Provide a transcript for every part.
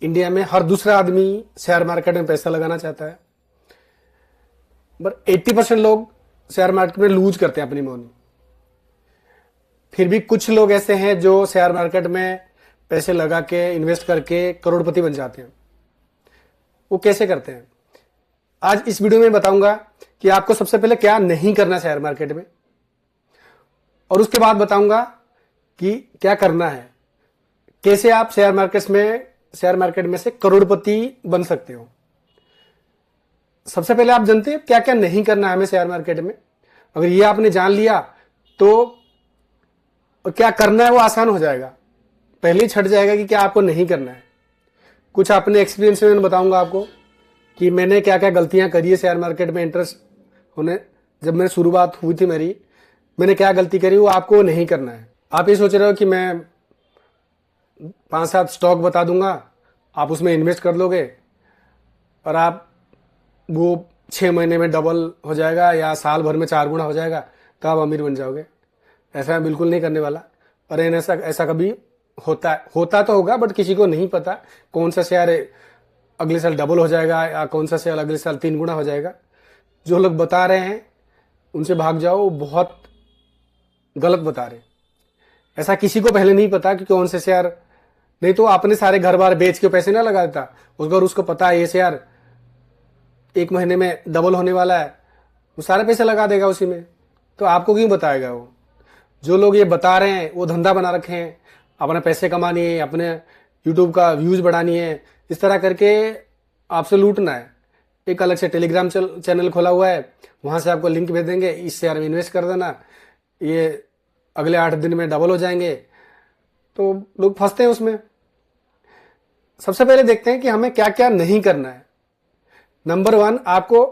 India में हर दूसरा आदमी शेयर मार्केट में पैसा लगाना चाहता है, बट 80% लोग शेयर मार्केट में लूज करते हैं अपनी मनी। फिर भी कुछ लोग ऐसे हैं जो शेयर मार्केट में पैसे लगा के इन्वेस्ट करके करोड़पति बन जाते हैं। वो कैसे करते हैं, आज इस वीडियो में बताऊंगा कि आपको सबसे पहले क्या नहीं करना शेयर मार्केट में, और उसके बाद बताऊंगा कि क्या करना है, कैसे आप शेयर मार्केट में से करोड़पति बन सकते हो। सबसे पहले आप जानते हैं क्या क्या नहीं करना है हमें शेयर मार्केट में। अगर ये आपने जान लिया तो क्या करना है वो आसान हो जाएगा, पहले ही छट जाएगा कि क्या आपको नहीं करना है। कुछ अपने एक्सपीरियंस में बताऊंगा आपको कि मैंने क्या क्या गलतियां करी है शेयर मार्केट में इंटरेस्ट होने, जब मेरी शुरुआत हुई थी मैंने क्या गलती करी, वो आपको नहीं करना है। आप ये सोच रहे हो कि मैं 5-7 स्टॉक बता दूंगा, आप उसमें इन्वेस्ट कर लोगे और आप वो 6 महीने में डबल हो जाएगा या साल भर में 4 गुना हो जाएगा तो आप अमीर बन जाओगे। ऐसा बिल्कुल नहीं करने वाला। और ऐसा कभी होता तो होगा, बट किसी को नहीं पता कौन सा शेयर अगले साल डबल हो जाएगा या कौन सा शेयर अगले साल 3 गुना हो जाएगा। जो लोग बता रहे हैं उनसे भाग जाओ, वो बहुत गलत बता रहे। ऐसा किसी को पहले नहीं पता कि कौन से शेयर, नहीं तो अपने सारे घर बार बेच के पैसे ना लगा देता। अगर उसको पता है ये शेयर 1 महीने में डबल होने वाला है, वो सारे पैसे लगा देगा उसी में। तो आपको क्यों बताएगा वो? जो लोग ये बता रहे हैं वो धंधा बना रखे हैं, अपने पैसे कमानी है, अपने यूट्यूब का व्यूज बढ़ानी है, इस तरह करके आपसे लूटना है। एक अलग से टेलीग्राम चैनल खोला हुआ है, वहां से आपको लिंक भेज देंगे, इस शेयर में इन्वेस्ट कर देना, ये अगले 8 दिन में डबल हो जाएंगे। तो लोग फंसते हैं उसमें। सबसे पहले देखते हैं कि हमें क्या क्या नहीं करना है। नंबर 1, आपको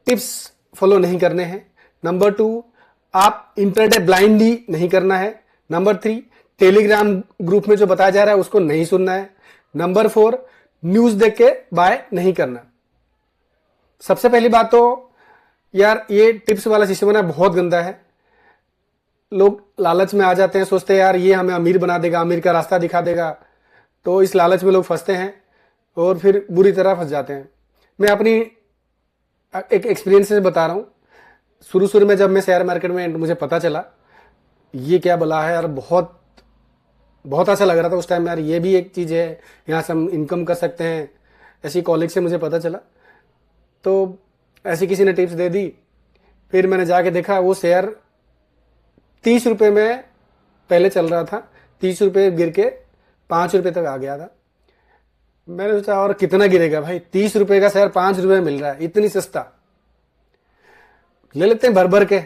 टिप्स फॉलो नहीं करने हैं। नंबर 2, आप इंटरडे ब्लाइंडली नहीं करना है। नंबर 3, टेलीग्राम ग्रुप में जो बताया जा रहा है उसको नहीं सुनना है। नंबर 4, न्यूज देख के बाय नहीं करना। सबसे पहली बात तो यार, ये टिप्स वाला सिस्टम ना बहुत गंदा है। लोग लालच में आ जाते हैं, सोचते हैं यार ये हमें अमीर बना देगा, अमीर का रास्ता दिखा देगा। तो इस लालच में लोग फंसते हैं और फिर बुरी तरह फंस जाते हैं। मैं अपनी एक एक्सपीरियंस से बता रहा हूँ। शुरू में जब मैं शेयर मार्केट में मुझे पता चला ये क्या बला है यार, बहुत बहुत अच्छा लग रहा था उस टाइम। यार ये भी एक चीज़ है, यहाँ से हम इनकम कर सकते हैं। ऐसी कॉलेज से मुझे पता चला, तो ऐसी किसी ने टिप्स दे दी। फिर मैंने जाके देखा वो शेयर 30 रुपये में पहले चल रहा था, 30 रुपये गिर के 5 रुपये तक आ गया था। मैंने सोचा और कितना गिरेगा भाई, 30 रुपये का शेयर 5 रुपये में मिल रहा है, इतनी सस्ता, ले लेते हैं भर भर के,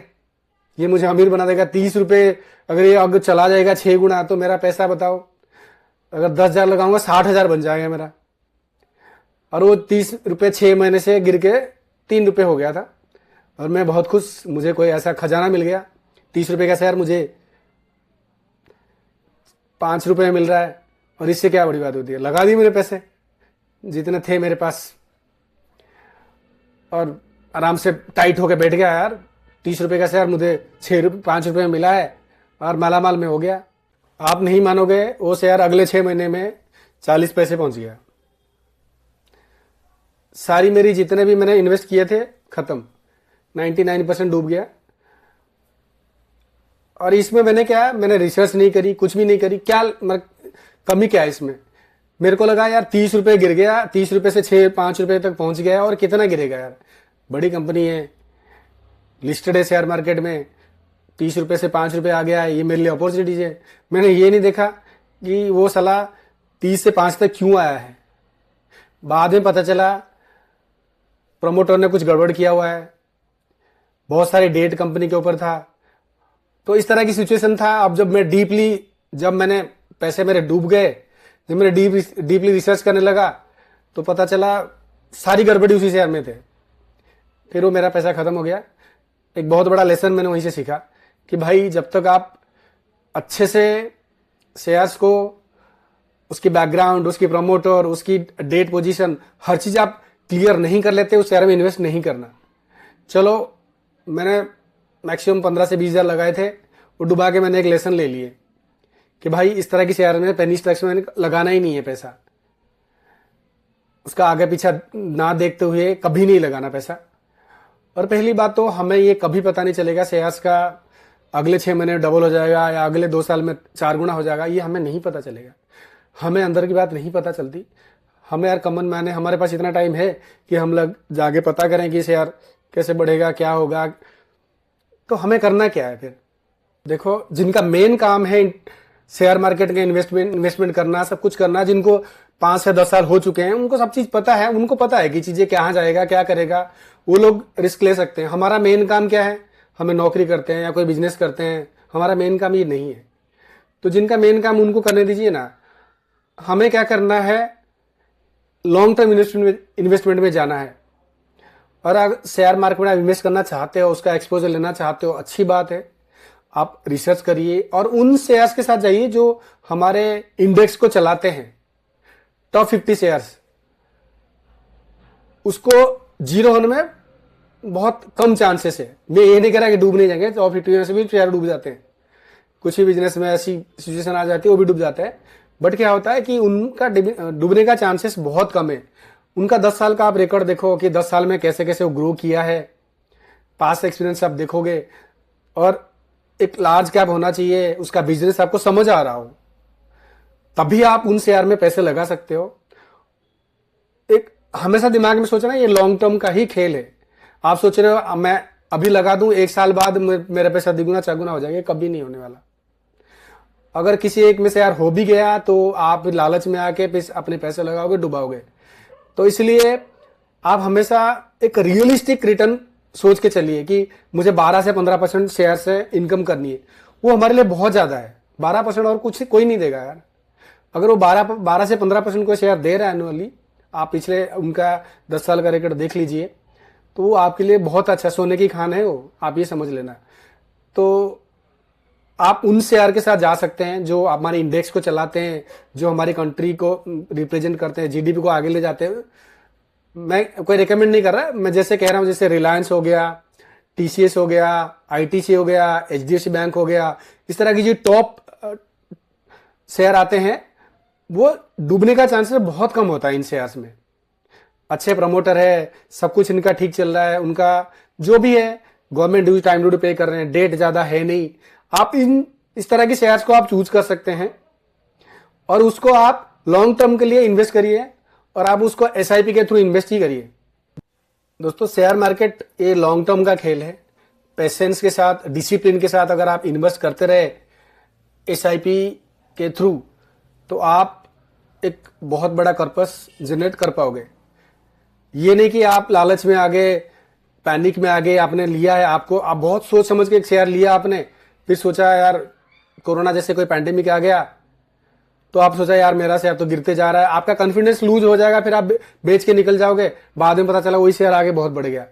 ये मुझे अमीर बना देगा। 30 रुपये अगर ये अगर चला जाएगा 6 गुना, तो मेरा पैसा बताओ, अगर 10,000 लगाऊंगा 60,000 बन जाएगा मेरा। और वो 30 रुपये 6 महीने से गिर के 3 रुपये हो गया था और मैं बहुत खुश, मुझे कोई ऐसा खजाना मिल गया। 30 रुपये का शेयर मुझे 5 रुपये में मिल रहा है, और इससे क्या बड़ी बात होती है। लगा दी मेरे पैसे जितने थे मेरे पास और आराम से टाइट होके बैठ गया। यार 30 रुपये का शेयर मुझे 5 रुपये में मिला है और मालामाल में हो गया। आप नहीं मानोगे, वो शेयर अगले 6 महीने में 40 पैसे पहुंच गया। सारी मेरी जितने भी मैंने इन्वेस्ट किए थे खत्म, 99% डूब गया। और इसमें मैंने रिसर्च नहीं करी, कुछ भी नहीं करी। क्या कमी क्या है इसमें? मेरे को लगा यार 30 रुपये गिर गया, 30 रुपये से 5 रुपये तक पहुंच गया, और कितना गिरेगा यार, बड़ी कंपनी है, लिस्टेड है शेयर मार्केट में, 30 रुपये से 5 रुपये आ गया है, ये मेरे लिए अपॉर्चुनिटीज है। मैंने ये नहीं देखा कि वो सलाह 30 से 5 तक क्यों आया है। बाद में पता चला प्रमोटर ने कुछ गड़बड़ किया हुआ है, बहुत सारे डेट कंपनी के ऊपर था। तो इस तरह की सिचुएशन था। अब जब मैंने पैसे मेरे डूब गए, जब मैंने डीपली रिसर्च करने लगा तो पता चला सारी गड़बड़ी उसी शेयर में थे। फिर वो मेरा पैसा खत्म हो गया। एक बहुत बड़ा लेसन मैंने वहीं से सीखा कि भाई जब तक आप अच्छे से शेयर्स को, उसकी बैकग्राउंड, उसकी प्रमोटर, उसकी डेट पोजीशन, हर चीज आप क्लियर नहीं कर लेते, उस शेयर में इन्वेस्ट नहीं करना। चलो मैंने मैक्सिमम 15 से 20,000 लगाए थे, वो डुबा के मैंने एक लेसन ले लिए कि भाई इस तरह की शेयर में पेनी स्टॉक्स में लगाना ही नहीं है पैसा। उसका आगे पीछा ना देखते हुए कभी नहीं लगाना पैसा। और पहली बात तो हमें ये कभी पता नहीं चलेगा शेयर्स का अगले 6 महीने में डबल हो जाएगा या अगले 2 साल में 4 गुना हो जाएगा, ये हमें नहीं पता चलेगा। हमें अंदर की बात नहीं पता चलती। हमें यार कॉमन मैन है, हमारे पास इतना टाइम है कि हम लोग जाके पता करें कि शेयर कैसे बढ़ेगा, क्या होगा। तो हमें करना क्या है फिर? देखो, जिनका मेन काम है शेयर मार्केट के इन्वेस्टमेंट करना, सब कुछ करना, जिनको 5 से 10 साल हो चुके हैं, उनको सब चीज पता है। उनको पता है कि चीजें कहाँ जाएगा, क्या करेगा, वो लोग रिस्क ले सकते हैं। हमारा मेन काम क्या है? हमें नौकरी करते हैं या कोई बिजनेस करते हैं, हमारा मेन काम ये नहीं है। तो जिनका मेन काम उनको करने दीजिए ना। हमें क्या करना है? लॉन्ग टर्म इन्वेस्टमेंट में जाना है। और अगर शेयर मार्केट में आप इन्वेस्ट करना चाहते हो, उसका एक्सपोजर लेना चाहते हो, अच्छी बात है। आप रिसर्च करिए और उन शेयर्स के साथ जाइए जो हमारे इंडेक्स को चलाते हैं। टॉप 50 शेयर्स, उसको जीरो होने में बहुत कम चांसेस है। मैं ये नहीं कह रहा कि डूब नहीं जाएंगे, टॉप 50 में से भी शेयर डूब जाते हैं। कुछ ही बिजनेस में ऐसी सिचुएशन आ जाती है, वो भी डूब जाते हैं। बट क्या होता है कि उनका डूबने का चांसेस बहुत कम है। उनका 10 साल का आप रिकॉर्ड देखो कि 10 साल में कैसे कैसे वो ग्रो किया है। पास्ट एक्सपीरियंस आप देखोगे और एक लार्ज कैप होना चाहिए, उसका बिजनेस आपको समझ आ रहा हो, तभी आप उन शेयर में पैसे लगा सकते हो। एक हमेशा दिमाग में सोचना, ये लॉन्ग टर्म का ही खेल है। आप सोच रहे हो मैं अभी लगा दूं, 1 साल बाद मेरा पैसा दिगुना चौगुना हो जाएगा, कभी नहीं होने वाला। अगर किसी एक में से यार हो भी गया तो आप लालच में आके अपने पैसे लगाओगे, डुबाओगे। तो इसलिए आप हमेशा एक रियलिस्टिक रिटर्न सोच के चलिए कि मुझे 12 से 15% शेयर से इनकम करनी है। वो हमारे लिए बहुत ज्यादा है। 12% और कुछ कोई नहीं देगा यार। अगर वो 12 से 15% कोई शेयर दे रहा है एनुअली, आप पिछले उनका 10 साल का रिकॉर्ड देख लीजिए, तो वो आपके लिए बहुत अच्छा सोने की खान है वो, आप ये समझ लेना। तो आप उन शेयर के साथ जा सकते हैं जो हमारे इंडेक्स को चलाते हैं, जो हमारी कंट्री को रिप्रेजेंट करते हैं, जीडीपी को आगे ले जाते हैं। मैं कोई रिकमेंड नहीं कर रहा, मैं जैसे कह रहा हूं, जैसे रिलायंस हो गया, टीसीएस हो गया, आईटीसी हो गया, एचडीएफसी बैंक हो गया, इस तरह की जो टॉप शेयर आते हैं, वो डूबने का चांसेस बहुत कम होता है इन शेयर्स में। अच्छे प्रमोटर है, सब कुछ इनका ठीक चल रहा है, उनका जो भी है गवर्नमेंट ड्यूज टाइम टू पे कर रहे हैं, डेट ज्यादा है नहीं। आप इस तरह की शेयर्स को आप चूज कर सकते हैं और उसको आप लॉन्ग टर्म के लिए इन्वेस्ट करिए और आप उसको एसआईपी के थ्रू इन्वेस्ट ही करिए। दोस्तों, शेयर मार्केट ये लॉन्ग टर्म का खेल है। पेशेंस के साथ, डिसिप्लिन के साथ अगर आप इन्वेस्ट करते रहे एसआईपी के थ्रू, तो आप एक बहुत बड़ा कर्पस जनरेट कर पाओगे। ये नहीं कि आप लालच में आ गए, पैनिक में आ गए, आपने लिया है, आप बहुत सोच समझ के एक शेयर लिया आपने, फिर सोचा यार कोरोना जैसे कोई पैंडेमिक आ गया तो आप सोचा यार मेरा शेयर तो गिरते जा रहा है, आपका कॉन्फिडेंस लूज हो जाएगा, फिर आप बेच के निकल जाओगे, बाद में पता चला वही शेयर आगे बहुत बढ़ गया।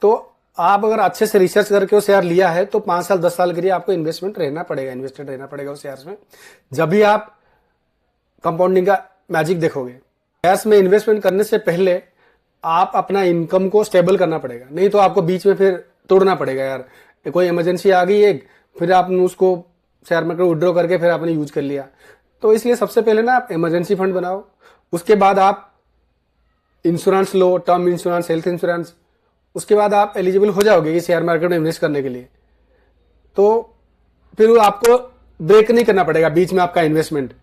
तो आप अगर अच्छे से रिसर्च करके वो शेयर लिया है तो 5 साल 10 साल के लिए आपको इन्वेस्टेड रहना पड़ेगा उस शेयर्स में, जब भी आप कंपाउंडिंग का मैजिक देखोगे। शेयर्स में इन्वेस्टमेंट करने से पहले आप अपना इनकम को स्टेबल करना पड़ेगा, नहीं तो आपको बीच में फिर तोड़ना पड़ेगा। यार कोई इमरजेंसी आ गई एक, फिर आपने उसको शेयर मार्केट विड्रॉ करके फिर आपने यूज कर लिया। तो इसलिए सबसे पहले ना आप इमरजेंसी फंड बनाओ, उसके बाद आप इंश्योरेंस लो, टर्म इंश्योरेंस, हेल्थ इंश्योरेंस, उसके बाद आप एलिजिबल हो जाओगे कि शेयर मार्केट में इन्वेस्ट करने के लिए। तो फिर आपको ब्रेक नहीं करना पड़ेगा बीच में आपका इन्वेस्टमेंट।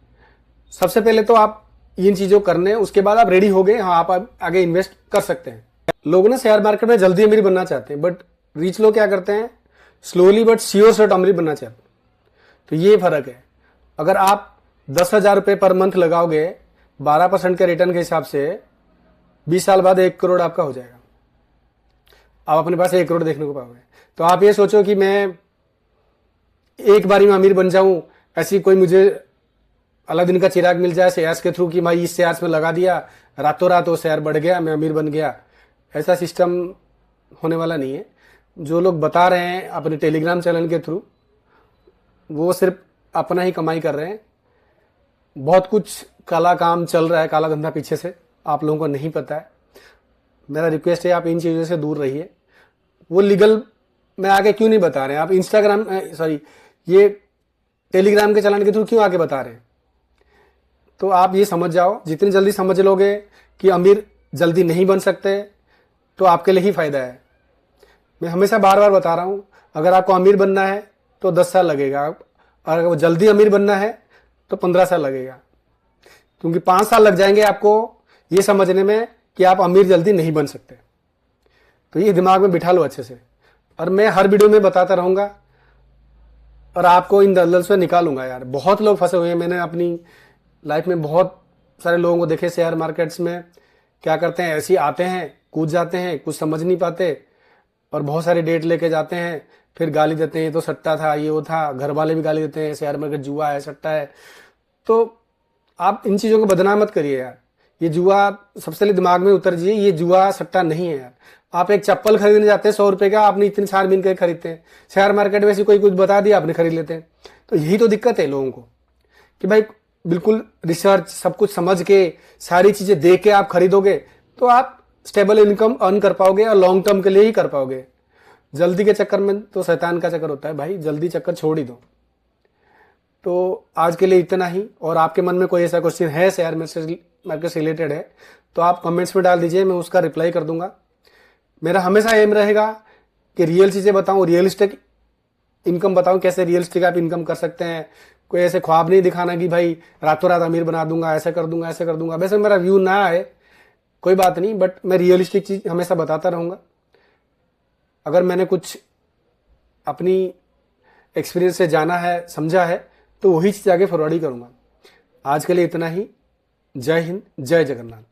सबसे पहले तो आप इन चीजों करने, उसके बाद आप रेडी हो गए, हाँ आप आगे इन्वेस्ट कर सकते हैं। लोग ना शेयर मार्केट में जल्दी अमीर बनना चाहते हैं, बट रिच लोग क्या करते हैं, स्लोली बट श्योर शॉट अमीर बनना चाहते हैं। तो ये फर्क है। अगर आप 10,000 रुपए पर मंथ लगाओगे 12% के रिटर्न के हिसाब से, 20 साल बाद 1 करोड़ आपका हो जाएगा। आप अपने पास 1 करोड़ देखने को पाओगे। तो आप ये सोचो कि मैं एक बारी में अमीर बन जाऊं, ऐसी कोई मुझे अलादीन का चिराग मिल जाए शेयर्स के थ्रू कि भाई इस शेयर्स में लगा दिया, रातों रात वो शेयर बढ़ गया, मैं अमीर बन गया। ऐसा सिस्टम होने वाला नहीं है। जो लोग बता रहे हैं अपने टेलीग्राम चैनल के थ्रू, वो सिर्फ अपना ही कमाई कर रहे हैं। बहुत कुछ काला काम चल रहा है, काला धंधा पीछे से, आप लोगों को नहीं पता है। मेरा रिक्वेस्ट है आप इन चीज़ों से दूर रहिए। वो लीगल में आगे क्यों नहीं बता रहे हैं, आप इंस्टाग्राम ये टेलीग्राम के चैनल के थ्रू क्यों आगे बता रहे हैं? तो आप ये समझ जाओ, जितनी जल्दी समझ लोगे कि अमीर जल्दी नहीं बन सकते तो आपके लिए ही फायदा है। मैं हमेशा बार बार बता रहा हूं, अगर आपको अमीर बनना है तो 10 साल लगेगा, और अगर वो जल्दी अमीर बनना है तो 15 साल लगेगा, क्योंकि 5 साल लग जाएंगे आपको ये समझने में कि आप अमीर जल्दी नहीं बन सकते। तो ये दिमाग में बिठा लो अच्छे से, और मैं हर वीडियो में बताता रहूंगा और आपको इन दलदल से निकालूंगा यार। बहुत लोग फंसे हुए हैं, मैंने अपनी लाइफ में बहुत सारे लोगों को देखे शेयर मार्केट्स में क्या करते हैं, ऐसे ही आते हैं, कूद जाते हैं, कुछ समझ नहीं पाते और बहुत सारे डेट लेके जाते हैं, फिर गाली देते हैं ये तो सट्टा था, ये वो था, घर वाले भी गाली देते हैं शेयर मार्केट जुआ है, सट्टा है। तो आप इन चीज़ों को बदनाम मत करिए यार। ये जुआ सबसे पहले दिमाग में उतर जाइए, ये जुआ सट्टा नहीं है यार। आप एक चप्पल खरीदने जाते हैं 100 रुपए का, आपने इतनी छानबीन करके खरीदते हैं। शेयर मार्केट में ऐसी कोई कुछ बता दिया आपने खरीद लेते हैं। तो यही तो दिक्कत है लोगों को कि भाई बिल्कुल रिसर्च सब कुछ समझ के सारी चीजें देख के आप खरीदोगे तो आप स्टेबल इनकम अर्न कर पाओगे और लॉन्ग टर्म के लिए ही कर पाओगे। जल्दी के चक्कर में तो शैतान का चक्कर होता है भाई, जल्दी चक्कर छोड़ ही दो। तो आज के लिए इतना ही, और आपके मन में कोई ऐसा क्वेश्चन है शेयर मार्केट से रिलेटेड है तो आप कमेंट्स में डाल दीजिए, मैं उसका रिप्लाई कर दूंगा। मेरा हमेशा एम रहेगा कि रियल चीजें बताऊं, रियलिस्टिक इनकम बताऊं, कैसे रियलिस्टिक आप इनकम कर सकते हैं। कोई ऐसे ख्वाब नहीं दिखाना कि भाई रातों रात अमीर बना दूंगा, ऐसा कर दूंगा, ऐसा कर दूंगा। वैसे मेरा व्यू ना आए कोई बात नहीं, बट मैं रियलिस्टिक चीज हमेशा बताता रहूंगा। अगर मैंने कुछ अपनी एक्सपीरियंस से जाना है, समझा है, तो वही चीज आगे फॉरवर्ड ही करूंगा। आज के लिए इतना ही। जय हिंद, जय जगन्नाथ।